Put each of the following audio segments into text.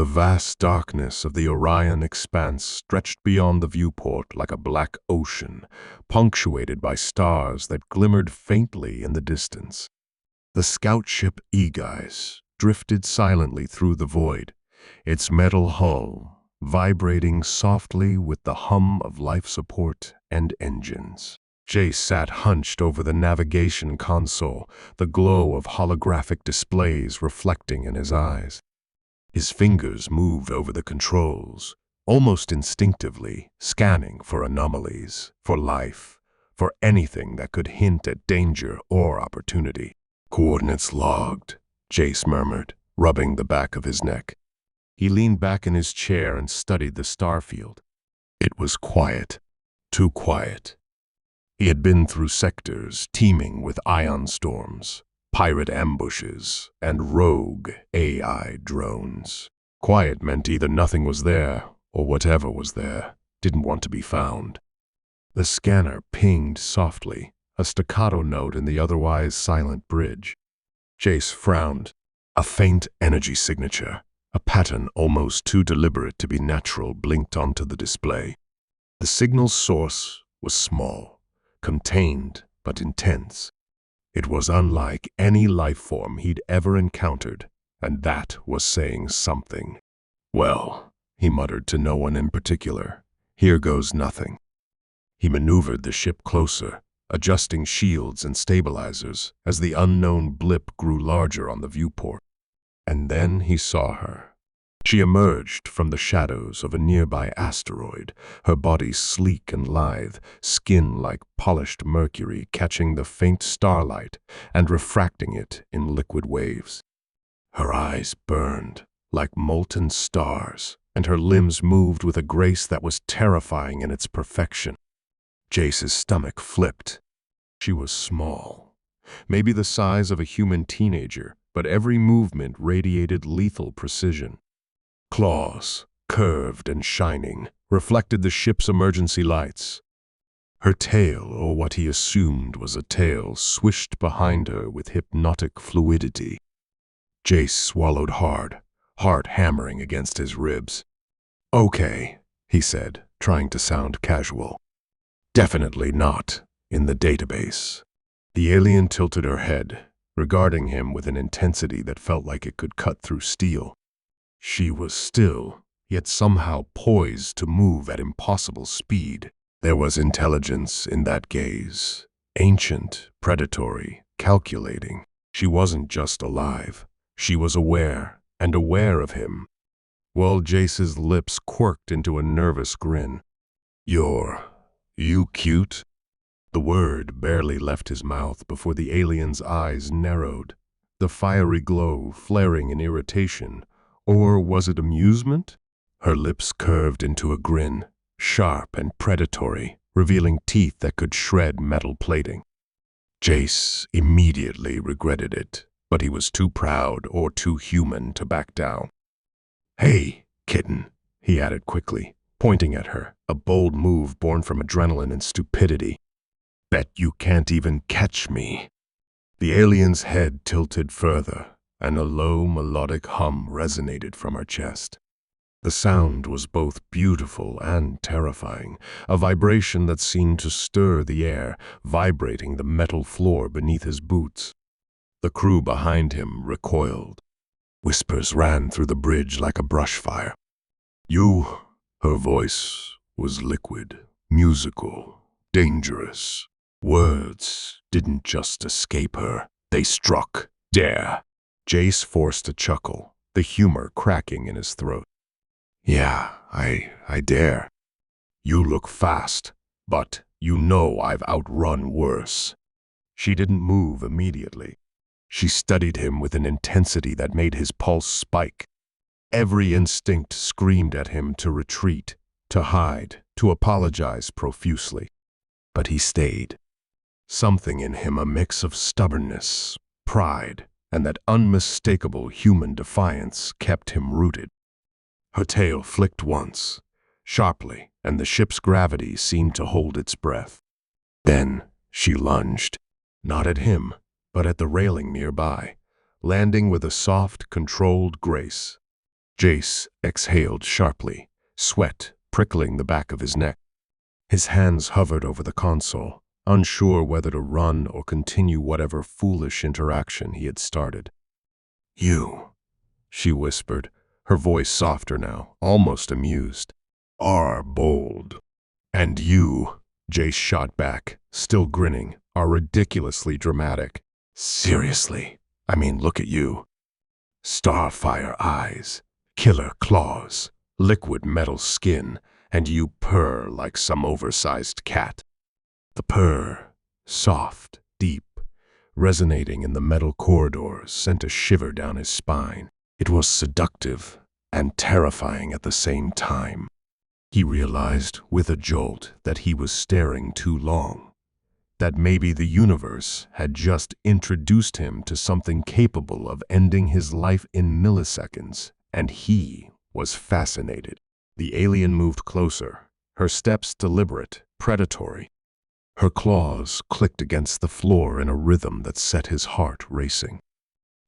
The vast darkness of the Orion expanse stretched beyond the viewport like a black ocean, punctuated by stars that glimmered faintly in the distance. The scout ship Aegis drifted silently through the void, its metal hull vibrating softly with the hum of life support and engines. Jace sat hunched over the navigation console, the glow of holographic displays reflecting in his eyes. His fingers moved over the controls, almost instinctively, scanning for anomalies, for life, for anything that could hint at danger or opportunity. "Coordinates logged," Jace murmured, rubbing the back of his neck. He leaned back in his chair and studied the starfield. It was quiet, too quiet. He had been through sectors teeming with ion storms, pirate ambushes, and rogue AI drones. Quiet meant either nothing was there, or whatever was there didn't want to be found. The scanner pinged softly, a staccato note in the otherwise silent bridge. Jace frowned. A faint energy signature, a pattern almost too deliberate to be natural, blinked onto the display. The signal's source was small, contained but intense. It was unlike any life form he'd ever encountered, and that was saying something. "Well," he muttered to no one in particular, "here goes nothing." He maneuvered the ship closer, adjusting shields and stabilizers as the unknown blip grew larger on the viewport. And then he saw her. She emerged from the shadows of a nearby asteroid, her body sleek and lithe, skin like polished mercury catching the faint starlight and refracting it in liquid waves. Her eyes burned like molten stars, and her limbs moved with a grace that was terrifying in its perfection. Jace's stomach flipped. She was small, maybe the size of a human teenager, but every movement radiated lethal precision. Claws, curved and shining, reflected the ship's emergency lights. Her tail, or what he assumed was a tail, swished behind her with hypnotic fluidity. Jace swallowed hard, heart hammering against his ribs. "Okay," he said, trying to sound casual. "Definitely not in the database." The alien tilted her head, regarding him with an intensity that felt like it could cut through steel. She was still, yet somehow poised to move at impossible speed. There was intelligence in that gaze, ancient, predatory, calculating. She wasn't just alive. She was aware, and aware of him. Well, Jace's lips quirked into a nervous grin. You cute?" The word barely left his mouth before the alien's eyes narrowed, the fiery glow flaring in irritation. Or was it amusement? Her lips curved into a grin, sharp and predatory, revealing teeth that could shred metal plating. Jace immediately regretted it, but he was too proud or too human to back down. "Hey, kitten," he added quickly, pointing at her, a bold move born from adrenaline and stupidity. "Bet you can't even catch me." The alien's head tilted further, and a low melodic hum resonated from her chest. The sound was both beautiful and terrifying, a vibration that seemed to stir the air, vibrating the metal floor beneath his boots. The crew behind him recoiled. Whispers ran through the bridge like a brush fire. "You," her voice was liquid, musical, dangerous. Words didn't just escape her, they struck. "Dare." Jace forced a chuckle, the humor cracking in his throat. "Yeah, I dare. You look fast, but you know I've outrun worse." She didn't move immediately. She studied him with an intensity that made his pulse spike. Every instinct screamed at him to retreat, to hide, to apologize profusely. But he stayed. Something in him, a mix of stubbornness, pride, and that unmistakable human defiance, kept him rooted. Her tail flicked once, sharply, and the ship's gravity seemed to hold its breath. Then she lunged, not at him, but at the railing nearby, landing with a soft, controlled grace. Jace exhaled sharply, sweat prickling the back of his neck. His hands hovered over the console, unsure whether to run or continue whatever foolish interaction he had started. "You," she whispered, her voice softer now, almost amused, "are bold. And you," Jace shot back, still grinning, "are ridiculously dramatic. Seriously, I mean, look at you. Starfire eyes, killer claws, liquid metal skin, and you purr like some oversized cat." The purr, soft, deep, resonating in the metal corridors, sent a shiver down his spine. It was seductive and terrifying at the same time. He realized with a jolt that he was staring too long, that maybe the universe had just introduced him to something capable of ending his life in milliseconds, and he was fascinated. The alien moved closer, her steps deliberate, predatory. Her claws clicked against the floor in a rhythm that set his heart racing.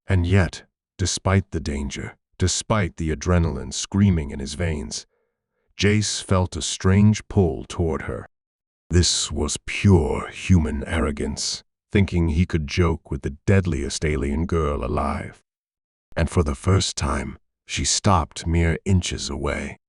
And yet, despite the danger, despite the adrenaline screaming in his veins, Jace felt a strange pull toward her. This was pure human arrogance, thinking he could joke with the deadliest alien girl alive. And for the first time, she stopped mere inches away.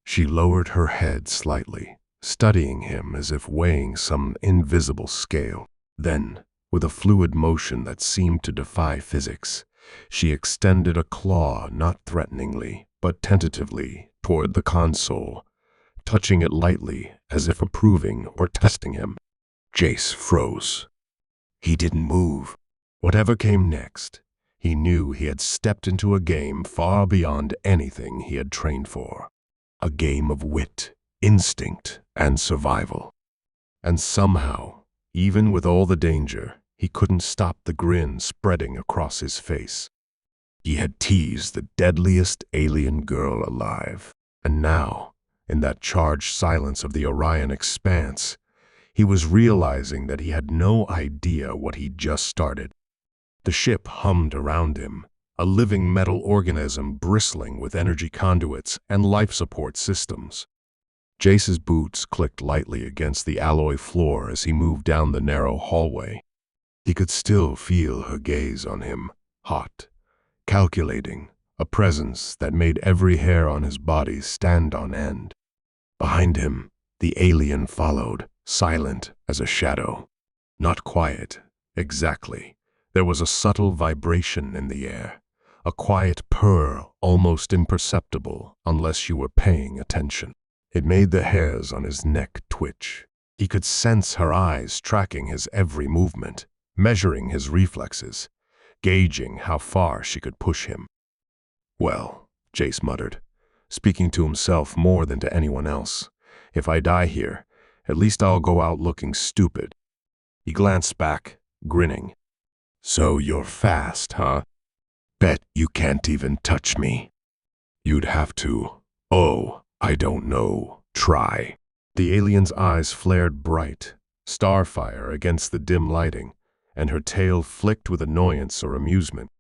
She lowered her head slightly, studying him as if weighing some invisible scale. Then, with a fluid motion that seemed to defy physics, she extended a claw not threateningly, but tentatively, toward the console, touching it lightly as if approving or testing him. Jace froze. He didn't move. Whatever came next, he knew he had stepped into a game far beyond anything he had trained for. A game of wit, instinct, and survival. And somehow, even with all the danger, he couldn't stop the grin spreading across his face. He had teased the deadliest alien girl alive, and now, in that charged silence of the Orion expanse, he was realizing that he had no idea what he'd just started. The ship hummed around him, a living metal organism bristling with energy conduits and life support systems. Jace's boots clicked lightly against the alloy floor as he moved down the narrow hallway. He could still feel her gaze on him, hot, calculating, a presence that made every hair on his body stand on end. Behind him, the alien followed, silent as a shadow. Not quiet, exactly. There was a subtle vibration in the air, a quiet purr almost imperceptible unless you were paying attention. It made the hairs on his neck twitch. He could sense her eyes tracking his every movement, measuring his reflexes, gauging how far she could push him. "Well," Jace muttered, speaking to himself more than to anyone else, "if I die here, at least I'll go out looking stupid." He glanced back, grinning. "So you're fast, huh? Bet you can't even touch me." "You'd have to. Oh, I don't know. Try." The alien's eyes flared bright, starfire against the dim lighting, and her tail flicked with annoyance or amusement.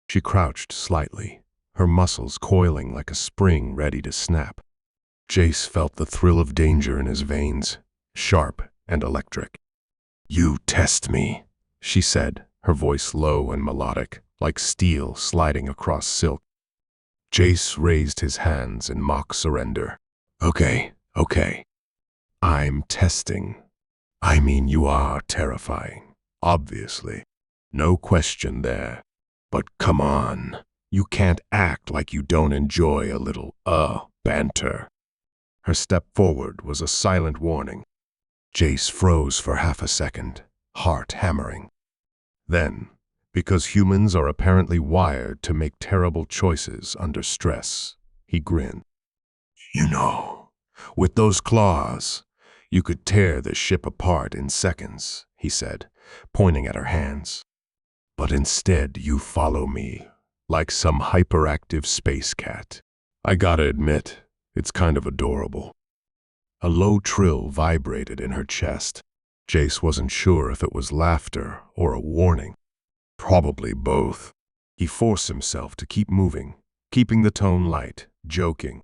She crouched slightly, her muscles coiling like a spring ready to snap. Jace felt the thrill of danger in his veins, sharp and electric. "You test me," she said, her voice low and melodic, like steel sliding across silk. Jace raised his hands in mock surrender. Okay. I'm testing. I mean, you are terrifying, obviously. No question there. But come on, you can't act like you don't enjoy a little, banter." Her step forward was a silent warning. Jace froze for half a second, heart hammering. Then, because humans are apparently wired to make terrible choices under stress, he grinned. "You know, with those claws, you could tear the ship apart in seconds," he said, pointing at her hands. "But instead you follow me, like some hyperactive space cat. I gotta admit, it's kind of adorable." A low trill vibrated in her chest. Jace wasn't sure if it was laughter or a warning. Probably both. He forced himself to keep moving, keeping the tone light, joking.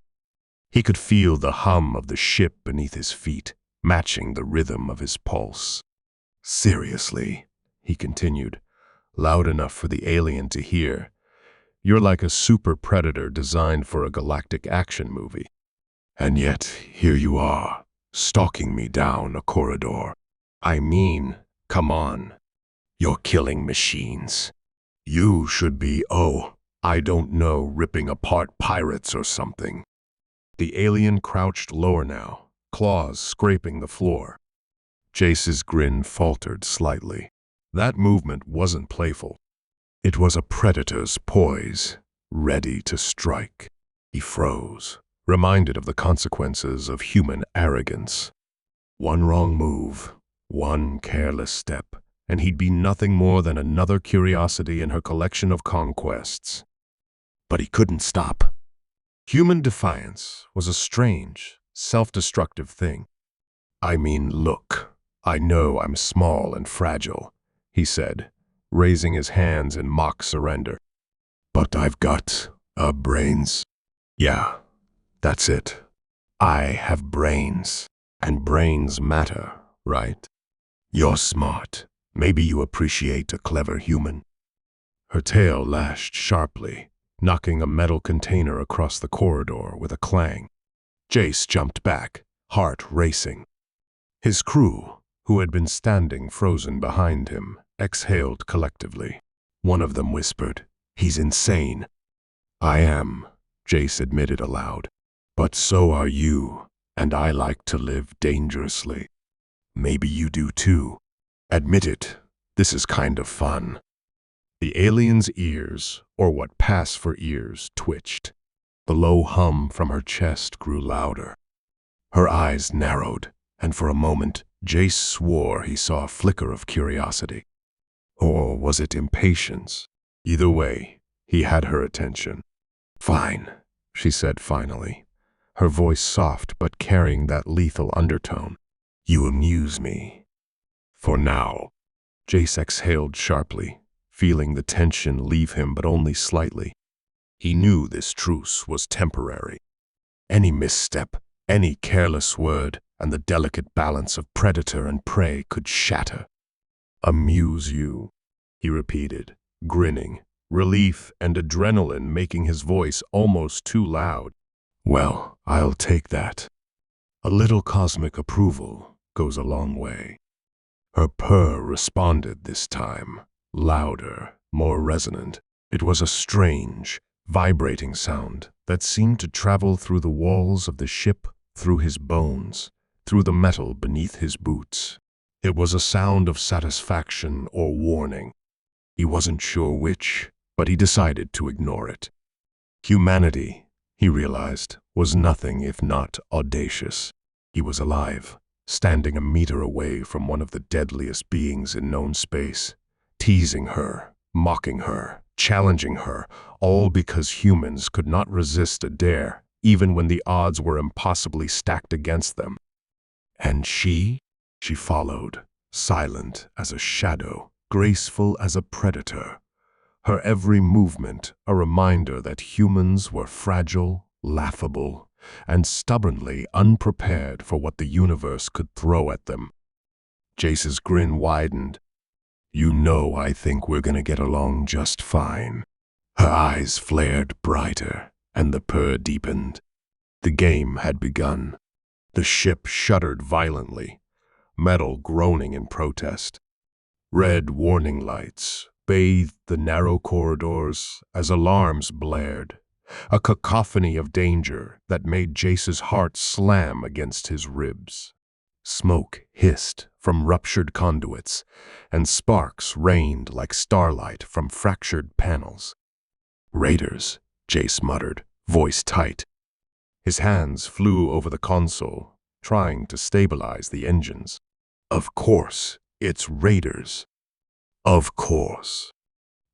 He could feel the hum of the ship beneath his feet, matching the rhythm of his pulse. "Seriously," he continued, loud enough for the alien to hear, "you're like a super predator designed for a galactic action movie. And yet, here you are, stalking me down a corridor. I mean, come on. You're killing machines. You should be, I don't know, ripping apart pirates or something." The alien crouched lower now, claws scraping the floor. Jace's grin faltered slightly. That movement wasn't playful. It was a predator's poise, ready to strike. He froze, reminded of the consequences of human arrogance. One wrong move, one careless step, and he'd be nothing more than another curiosity in her collection of conquests. But he couldn't stop. Human defiance was a strange, self-destructive thing. "I mean, look, I know I'm small and fragile," he said, raising his hands in mock surrender. "But I've got, brains. Yeah, that's it. I have brains. And brains matter, right? You're smart. Maybe you appreciate a clever human." Her tail lashed sharply, knocking a metal container across the corridor with a clang. Jace jumped back, heart racing. His crew, who had been standing frozen behind him, exhaled collectively. One of them whispered, "He's insane." "I am," Jace admitted aloud. "But so are you, and I like to live dangerously. Maybe you do too. Admit it, this is kind of fun." The alien's ears, or what pass for ears, twitched. The low hum from her chest grew louder. Her eyes narrowed, and for a moment Jace swore he saw a flicker of curiosity. Or was it impatience? Either way, he had her attention. "Fine," she said finally, her voice soft but carrying that lethal undertone. "You amuse me. For now." Jace exhaled sharply, feeling the tension leave him but only slightly. He knew this truce was temporary. Any misstep, any careless word, and the delicate balance of predator and prey could shatter. "Amuse you," he repeated, grinning, relief and adrenaline making his voice almost too loud. "Well, I'll take that. A little cosmic approval goes a long way." Her purr responded this time, louder, more resonant. It was a strange, vibrating sound that seemed to travel through the walls of the ship, through his bones, through the metal beneath his boots. It was a sound of satisfaction or warning. He wasn't sure which, but he decided to ignore it. Humanity, he realized, was nothing if not audacious. He was alive, standing a meter away from one of the deadliest beings in known space, teasing her, mocking her, challenging her, all because humans could not resist a dare, even when the odds were impossibly stacked against them. And she followed, silent as a shadow, graceful as a predator. Her every movement a reminder that humans were fragile, laughable, and stubbornly unprepared for what the universe could throw at them. Jace's grin widened. "You know I think we're gonna get along just fine." Her eyes flared brighter, and the purr deepened. The game had begun. The ship shuddered violently, metal groaning in protest. Red warning lights bathed the narrow corridors as alarms blared, a cacophony of danger that made Jace's heart slam against his ribs. Smoke hissed from ruptured conduits, and sparks rained like starlight from fractured panels. "Raiders," Jace muttered, voice tight. His hands flew over the console, trying to stabilize the engines. Of course, it's raiders. Of course.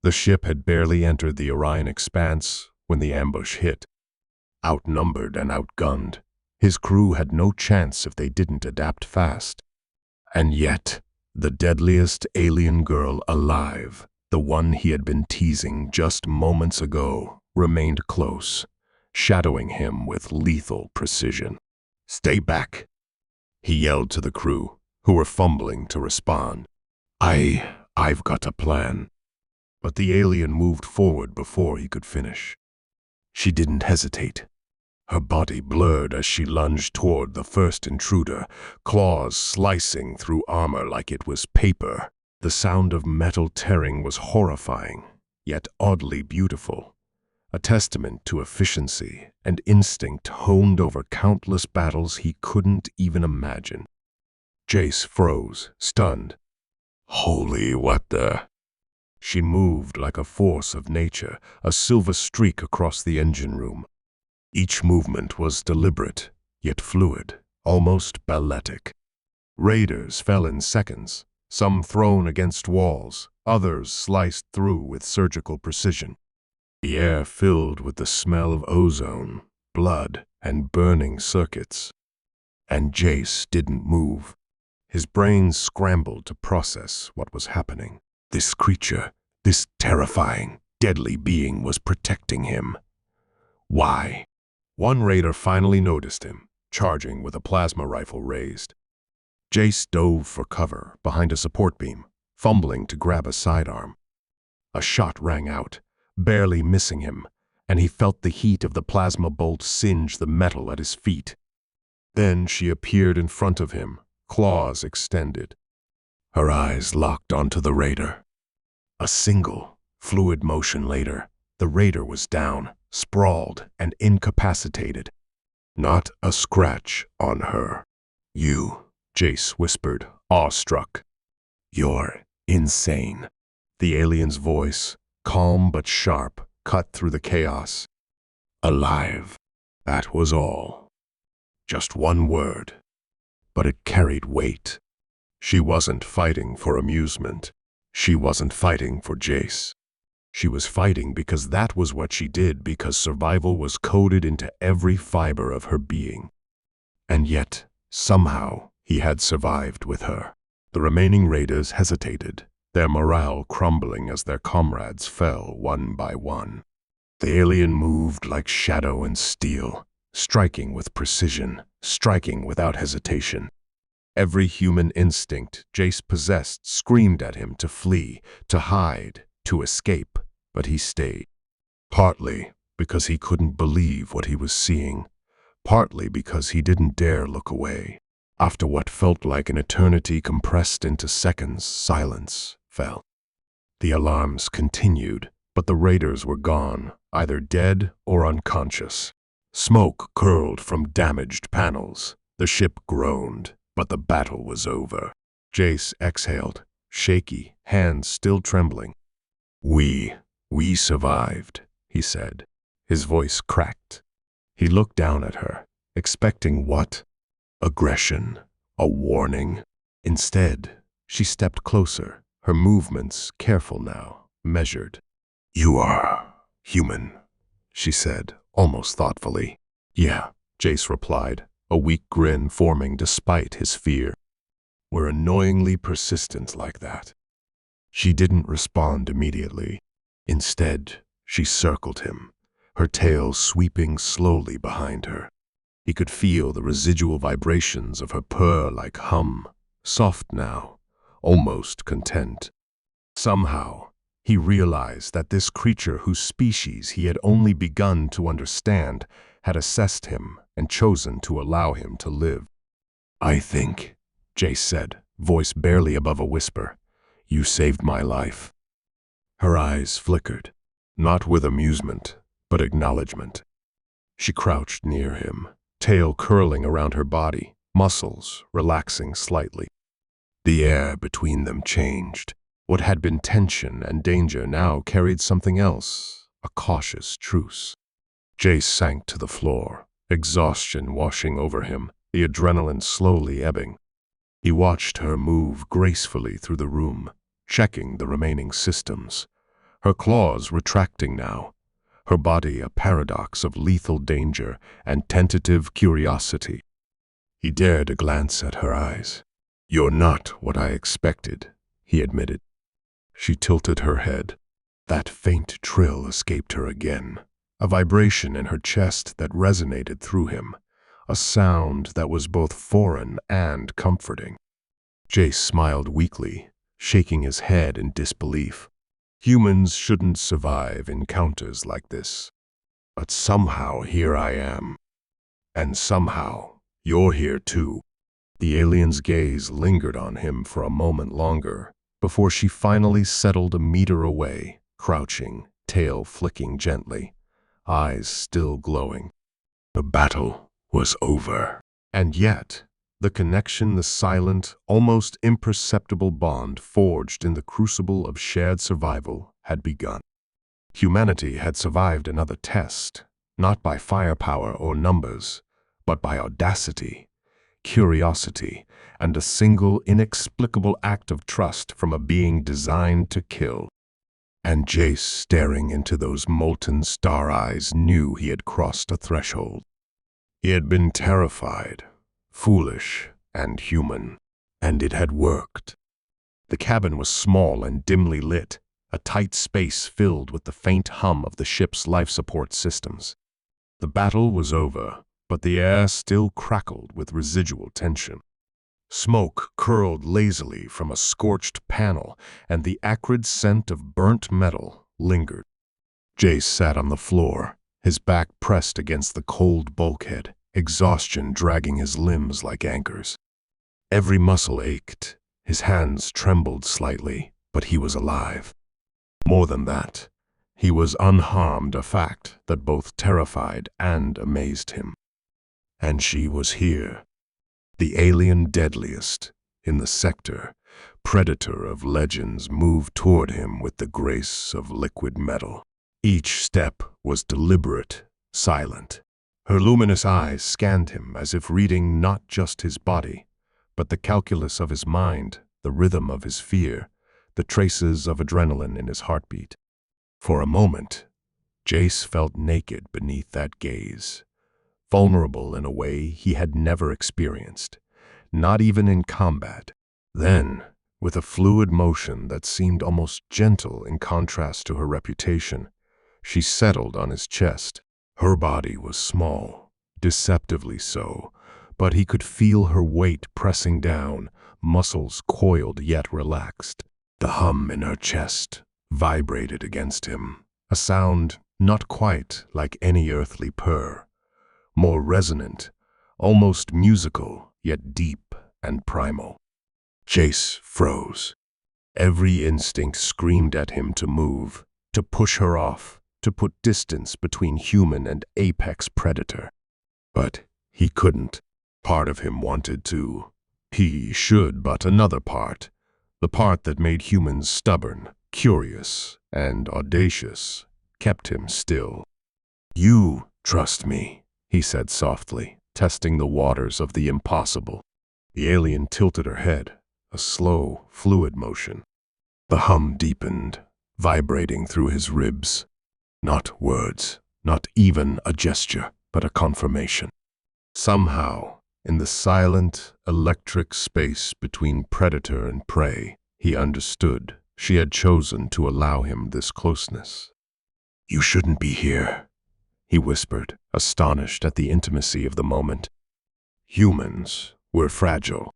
The ship had barely entered the Orion expanse when the ambush hit. Outnumbered and outgunned, his crew had no chance if they didn't adapt fast. And yet, the deadliest alien girl alive, the one he had been teasing just moments ago, remained close, shadowing him with lethal precision. "Stay back," he yelled to the crew, who were fumbling to respond. I've got a plan." But the alien moved forward before he could finish. She didn't hesitate. Her body blurred as she lunged toward the first intruder, claws slicing through armor like it was paper. The sound of metal tearing was horrifying, yet oddly beautiful, a testament to efficiency and instinct honed over countless battles he couldn't even imagine. Jace froze, stunned. "Holy what the—" She moved like a force of nature, a silver streak across the engine room. Each movement was deliberate, yet fluid, almost balletic. Raiders fell in seconds, some thrown against walls, others sliced through with surgical precision. The air filled with the smell of ozone, blood, and burning circuits. And Jace didn't move. His brain scrambled to process what was happening. This creature, this terrifying, deadly being was protecting him. Why? One raider finally noticed him, charging with a plasma rifle raised. Jace dove for cover behind a support beam, fumbling to grab a sidearm. A shot rang out, barely missing him, and he felt the heat of the plasma bolt singe the metal at his feet. Then she appeared in front of him, claws extended. Her eyes locked onto the raider. A single, fluid motion later, the raider was down, sprawled and incapacitated. Not a scratch on her. "You," Jace whispered, awestruck. "You're insane." The alien's voice, calm but sharp, cut through the chaos. "Alive." That was all. Just one word. But it carried weight. She wasn't fighting for amusement. She wasn't fighting for Jace. She was fighting because that was what she did, because survival was coded into every fiber of her being. And yet, somehow, he had survived with her. The remaining raiders hesitated, their morale crumbling as their comrades fell one by one. The alien moved like shadow and steel, striking with precision, striking without hesitation. Every human instinct Jace possessed screamed at him to flee, to hide, to escape, but he stayed. Partly because he couldn't believe what he was seeing, partly because he didn't dare look away. After what felt like an eternity compressed into seconds, silence fell. The alarms continued, but the raiders were gone, either dead or unconscious. Smoke curled from damaged panels. The ship groaned, but the battle was over. Jace exhaled, shaky, hands still trembling. We survived," he said. His voice cracked. He looked down at her, expecting what? Aggression, a warning. Instead, she stepped closer, her movements careful now, measured. "You are human," she said, almost thoughtfully. "Yeah," Jace replied, a weak grin forming despite his fear. "We're annoyingly persistent like that." She didn't respond immediately. Instead, she circled him, her tail sweeping slowly behind her. He could feel the residual vibrations of her purr-like hum, soft now, almost content. Somehow, he realized that this creature whose species he had only begun to understand had assessed him and chosen to allow him to live. "I think," Jace said, voice barely above a whisper, "you saved my life." Her eyes flickered, not with amusement, but acknowledgement. She crouched near him, tail curling around her body, muscles relaxing slightly. The air between them changed. What had been tension and danger now carried something else, a cautious truce. Jace sank to the floor, exhaustion washing over him, the adrenaline slowly ebbing. He watched her move gracefully through the room, checking the remaining systems. Her claws retracting now, her body a paradox of lethal danger and tentative curiosity. He dared a glance at her eyes. "You're not what I expected," he admitted. She tilted her head. That faint trill escaped her again, a vibration in her chest that resonated through him, a sound that was both foreign and comforting. Jace smiled weakly, shaking his head in disbelief. Humans shouldn't survive encounters like this. But somehow here I am. And somehow you're here too. The alien's gaze lingered on him for a moment longer, before she finally settled a meter away, crouching, tail flicking gently, eyes still glowing. The battle was over. And yet, the connection, the silent, almost imperceptible bond forged in the crucible of shared survival had begun. Humanity had survived another test, not by firepower or numbers, but by audacity, curiosity, and a single inexplicable act of trust from a being designed to kill. And Jace, staring into those molten star eyes, knew he had crossed a threshold. He had been terrified, foolish, and human, and it had worked. The cabin was small and dimly lit, a tight space filled with the faint hum of the ship's life support systems. The battle was over, but the air still crackled with residual tension. Smoke curled lazily from a scorched panel, and the acrid scent of burnt metal lingered. Jace sat on the floor, his back pressed against the cold bulkhead, exhaustion dragging his limbs like anchors. Every muscle ached, his hands trembled slightly, but he was alive. More than that, he was unharmed, a fact that both terrified and amazed him. And she was here, the alien deadliest in the sector, predator of legends, moved toward him with the grace of liquid metal. Each step was deliberate, silent. Her luminous eyes scanned him as if reading not just his body, but the calculus of his mind, the rhythm of his fear, the traces of adrenaline in his heartbeat. For a moment, Jace felt naked beneath that gaze, vulnerable in a way he had never experienced, not even in combat. Then, with a fluid motion that seemed almost gentle in contrast to her reputation, she settled on his chest. Her body was small, deceptively so, but he could feel her weight pressing down, muscles coiled yet relaxed. The hum in her chest vibrated against him, a sound not quite like any earthly purr, more resonant, almost musical, yet deep and primal. Jace froze. Every instinct screamed at him to move, to push her off, to put distance between human and apex predator. But he couldn't. Part of him wanted to. He should, but another part, the part that made humans stubborn, curious, and audacious, kept him still. "You trust me," he said softly, testing the waters of the impossible. The alien tilted her head, a slow, fluid motion. The hum deepened, vibrating through his ribs. Not words, not even a gesture, but a confirmation. Somehow, in the silent, electric space between predator and prey, he understood she had chosen to allow him this closeness. "You shouldn't be here," he whispered, astonished at the intimacy of the moment. "Humans, we're fragile.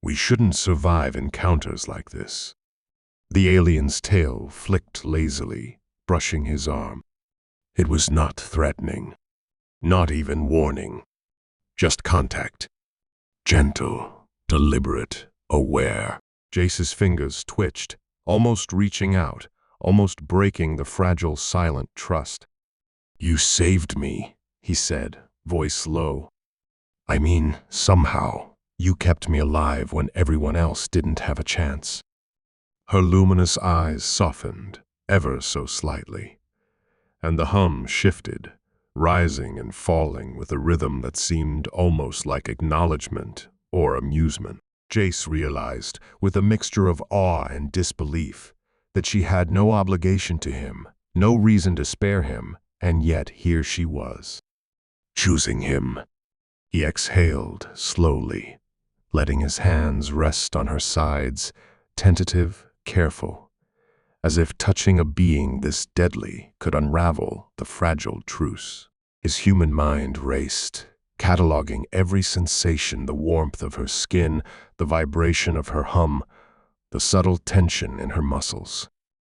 We shouldn't survive encounters like this." The alien's tail flicked lazily, brushing his arm. It was not threatening, not even warning, just contact. Gentle, deliberate, aware. Jace's fingers twitched, almost reaching out, almost breaking the fragile, silent trust. "You saved me," he said, voice low. "I mean, somehow, you kept me alive when everyone else didn't have a chance." Her luminous eyes softened, ever so slightly, and the hum shifted, rising and falling with a rhythm that seemed almost like acknowledgement or amusement. Jace realized, with a mixture of awe and disbelief, that she had no obligation to him, no reason to spare him, and yet here she was, choosing him. He exhaled slowly, letting his hands rest on her sides, tentative, careful. as if touching a being this deadly could unravel the fragile truce. His human mind raced, cataloging every sensation, the warmth of her skin, the vibration of her hum, the subtle tension in her muscles.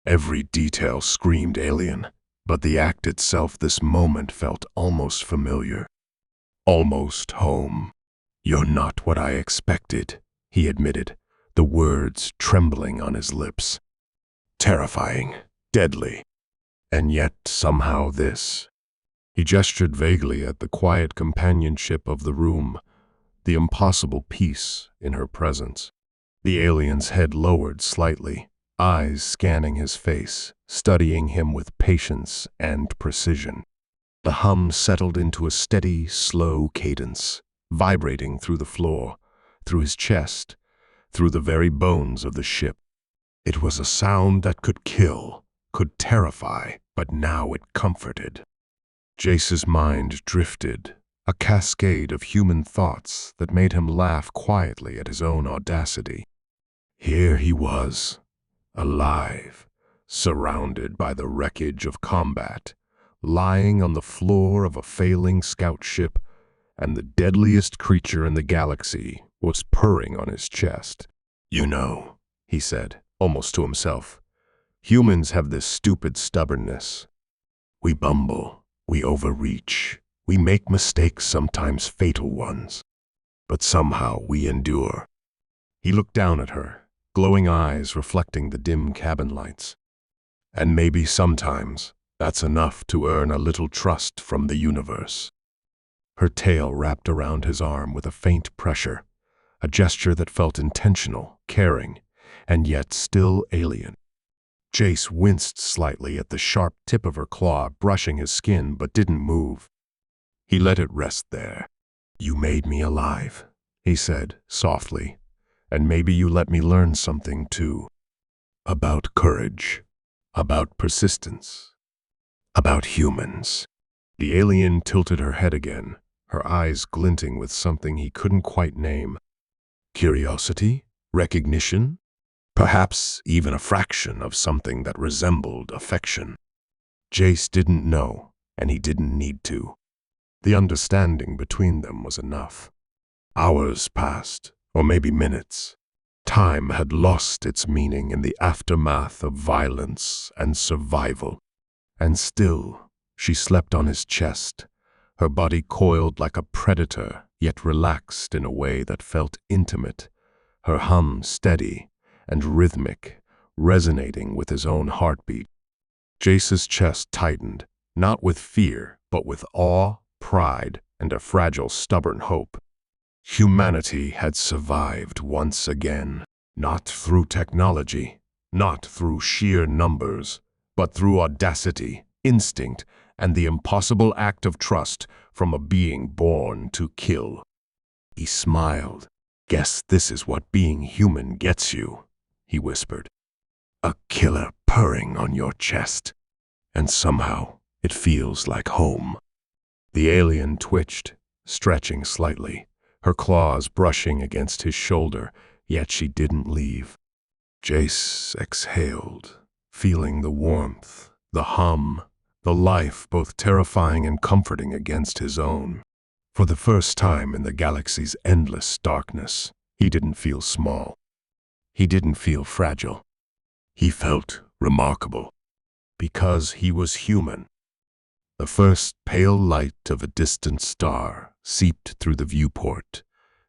Every detail screamed alien, but the act itself this moment felt almost familiar. Almost home. "You're not what I expected," he admitted, the words trembling on his lips. "Terrifying, deadly, and yet somehow this." He gestured vaguely at the quiet companionship of the room, the impossible peace in her presence. The alien's head lowered slightly, eyes scanning his face, studying him with patience and precision. The hum settled into a steady, slow cadence, vibrating through the floor, through his chest, through the very bones of the ship. It was a sound that could kill, could terrify, but now it comforted. Jace's mind drifted, a cascade of human thoughts that made him laugh quietly at his own audacity. Here he was, alive, surrounded by the wreckage of combat, lying on the floor of a failing scout ship, and the deadliest creature in the galaxy was purring on his chest. "You know," he said, almost to himself, "humans have this stupid stubbornness. We bumble, we overreach, we make mistakes, sometimes fatal ones, but somehow we endure." He looked down at her, glowing eyes reflecting the dim cabin lights. "And maybe sometimes that's enough to earn a little trust from the universe." Her tail wrapped around his arm with a faint pressure, a gesture that felt intentional, caring, and yet still alien. Jace winced slightly at the sharp tip of her claw brushing his skin but didn't move. He let it rest there. "You made me alive," he said softly, "and maybe you let me learn something too. About courage, about persistence, about humans." The alien tilted her head again, her eyes glinting with something he couldn't quite name. Curiosity? Recognition? Perhaps even a fraction of something that resembled affection. Jace didn't know, and he didn't need to. The understanding between them was enough. Hours passed, or maybe minutes. Time had lost its meaning in the aftermath of violence and survival. And still, she slept on his chest, her body coiled like a predator, yet relaxed in a way that felt intimate, her hum steady and rhythmic, resonating with his own heartbeat. Jace's chest tightened, not with fear, but with awe, pride, and a fragile, stubborn hope. Humanity had survived once again, not through technology, not through sheer numbers, but through audacity, instinct, and the impossible act of trust from a being born to kill. He smiled. "Guess this is what being human gets you," he whispered. "A killer purring on your chest. And somehow it feels like home." The alien twitched, stretching slightly, her claws brushing against his shoulder, yet she didn't leave. Jace exhaled, feeling the warmth, the hum, the life both terrifying and comforting against his own. For the first time in the galaxy's endless darkness, he didn't feel small. He didn't feel fragile. He felt remarkable, because he was human. The first pale light of a distant star seeped through the viewport,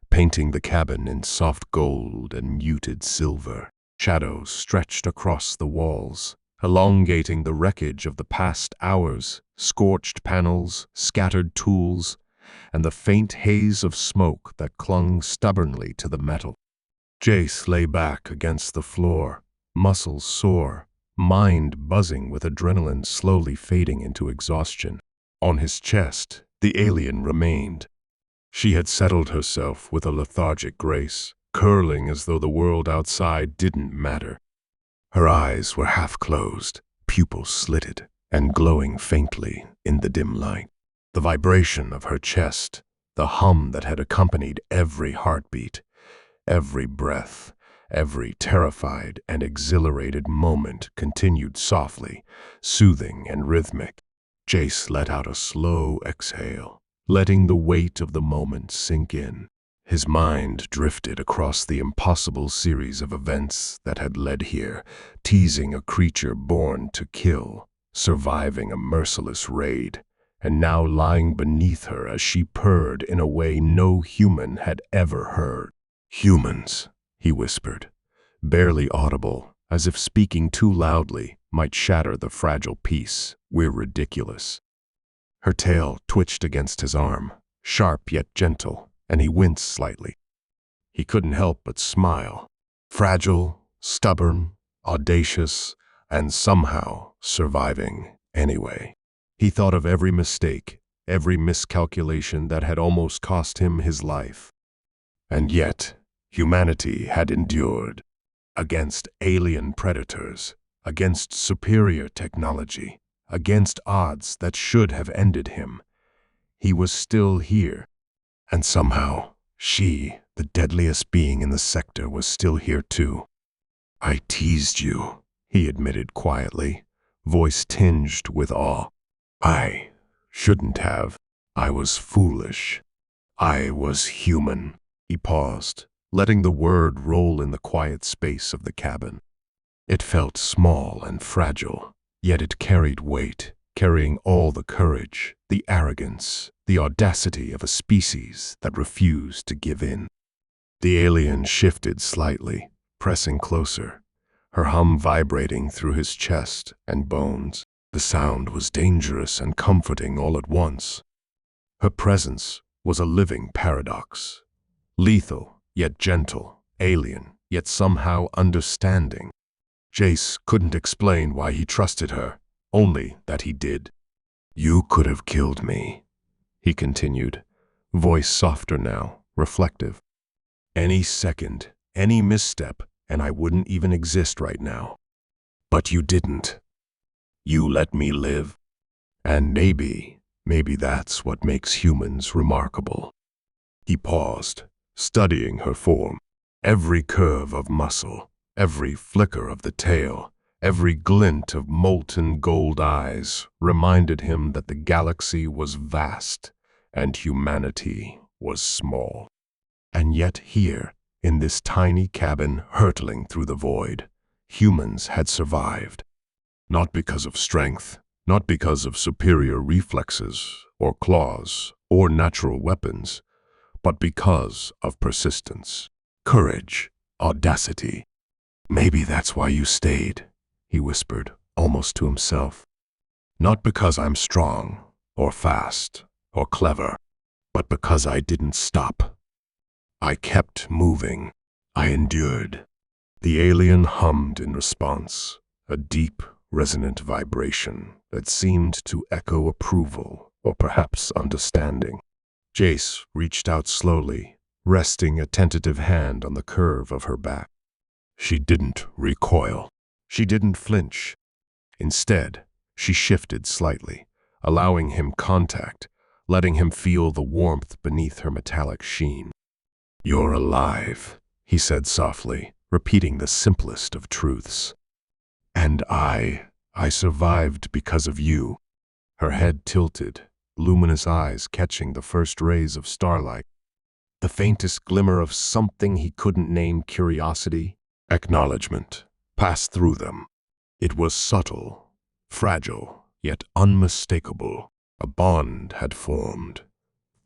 painting the cabin in soft gold and muted silver. Shadows stretched across the walls, elongating the wreckage of the past hours, scorched panels, scattered tools, and the faint haze of smoke that clung stubbornly to the metal. Jace lay back against the floor, muscles sore, mind buzzing with adrenaline slowly fading into exhaustion. On his chest, the alien remained. She had settled herself with a lethargic grace, curling as though the world outside didn't matter. Her eyes were half closed, pupils slitted, and glowing faintly in the dim light. The vibration of her chest, the hum that had accompanied every heartbeat, every breath, Every terrified and exhilarated moment continued softly, soothing and rhythmic. Jace let out a slow exhale, letting the weight of the moment sink in. His mind drifted across the impossible series of events that had led here, teasing a creature born to kill, surviving a merciless raid, and now lying beneath her as she purred in a way no human had ever heard. "Humans," he whispered, barely audible, as if speaking too loudly might shatter the fragile peace. "We're ridiculous." Her tail twitched against his arm, sharp yet gentle, and he winced slightly. He couldn't help but smile. Fragile, stubborn, audacious, and somehow surviving anyway. He thought of every mistake, every miscalculation that had almost cost him his life. And yet, humanity had endured. Against alien predators, against superior technology, against odds that should have ended him. He was still here. And somehow, she, the deadliest being in the sector, was still here too. "I teased you," he admitted quietly, voice tinged with awe. "I shouldn't have. I was foolish. I was human." He paused, letting the word roll in the quiet space of the cabin. It felt small and fragile, yet it carried weight, carrying all the courage, the arrogance, the audacity of a species that refused to give in. The alien shifted slightly, pressing closer, her hum vibrating through his chest and bones. The sound was dangerous and comforting all at once. Her presence was a living paradox. Lethal, yet gentle, alien, yet somehow understanding. Jace couldn't explain why he trusted her, only that he did. "You could have killed me," he continued, voice softer now, reflective. "Any second, any misstep, and I wouldn't even exist right now. But you didn't. You let me live. And maybe that's what makes humans remarkable." He paused, studying her form. Every curve of muscle, every flicker of the tail, every glint of molten gold eyes reminded him that the galaxy was vast and humanity was small. And yet here, in this tiny cabin hurtling through the void, humans had survived. Not because of strength, not because of superior reflexes or claws or natural weapons, but because of persistence, courage, audacity. "Maybe that's why you stayed," he whispered, almost to himself. "Not because I'm strong, or fast, or clever, but because I didn't stop. I kept moving. I endured." The alien hummed in response, a deep, resonant vibration that seemed to echo approval, or perhaps understanding. Jace reached out slowly, resting a tentative hand on the curve of her back. She didn't recoil. She didn't flinch. Instead, she shifted slightly, allowing him contact, letting him feel the warmth beneath her metallic sheen. "You're alive," he said softly, repeating the simplest of truths. "And I survived because of you." Her head tilted, luminous eyes catching the first rays of starlight. The faintest glimmer of something he couldn't name, curiosity, acknowledgement, passed through them. It was subtle, fragile, yet unmistakable. A bond had formed,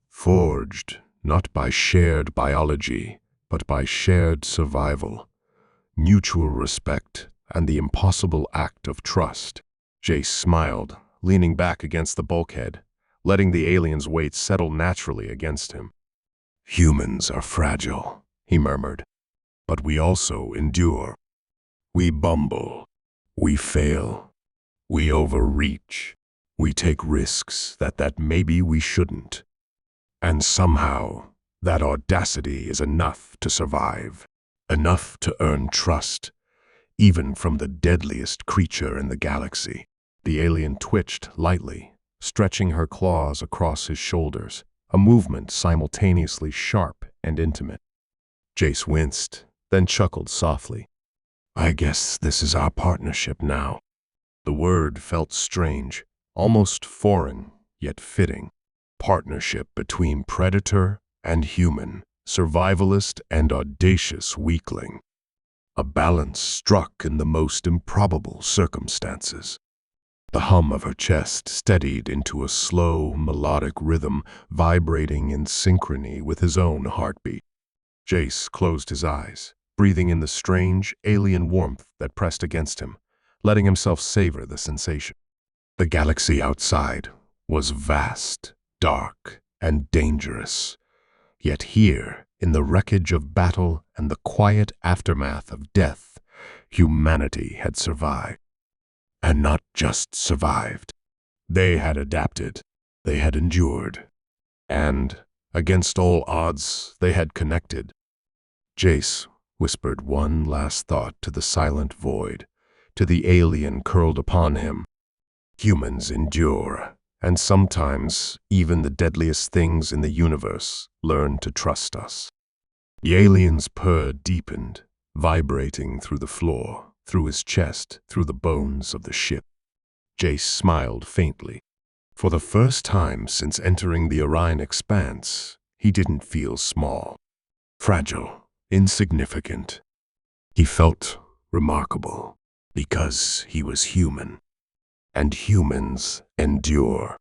forged not by shared biology, but by shared survival, mutual respect, and the impossible act of trust. Jace smiled, leaning back against the bulkhead, letting the alien's weight settle naturally against him. "Humans are fragile," he murmured, "but we also endure. We bumble, we fail, we overreach, we take risks that maybe we shouldn't. And somehow, that audacity is enough to survive, enough to earn trust, even from the deadliest creature in the galaxy." The alien twitched lightly, stretching her claws across his shoulders, a movement simultaneously sharp and intimate. Jace winced, then chuckled softly. I guess this is our partnership now. The word felt strange, almost foreign, yet fitting. Partnership between predator and human, survivalist and audacious weakling. A balance struck in the most improbable circumstances. The hum of her chest steadied into a slow, melodic rhythm, vibrating in synchrony with his own heartbeat. Jace closed his eyes, breathing in the strange, alien warmth that pressed against him, letting himself savor the sensation. The galaxy outside was vast, dark, and dangerous. Yet here, in the wreckage of battle and the quiet aftermath of death, humanity had survived. And not just survived. They had adapted. They had endured. And, against all odds, they had connected. Jace whispered one last thought to the silent void, to the alien curled upon him. Humans endure, and sometimes even the deadliest things in the universe learn to trust us. The alien's purr deepened, vibrating through the floor, through his chest, through the bones of the ship. Jace smiled faintly. For the first time since entering the Orion expanse, he didn't feel small, fragile, insignificant. He felt remarkable because he was human. And humans endure.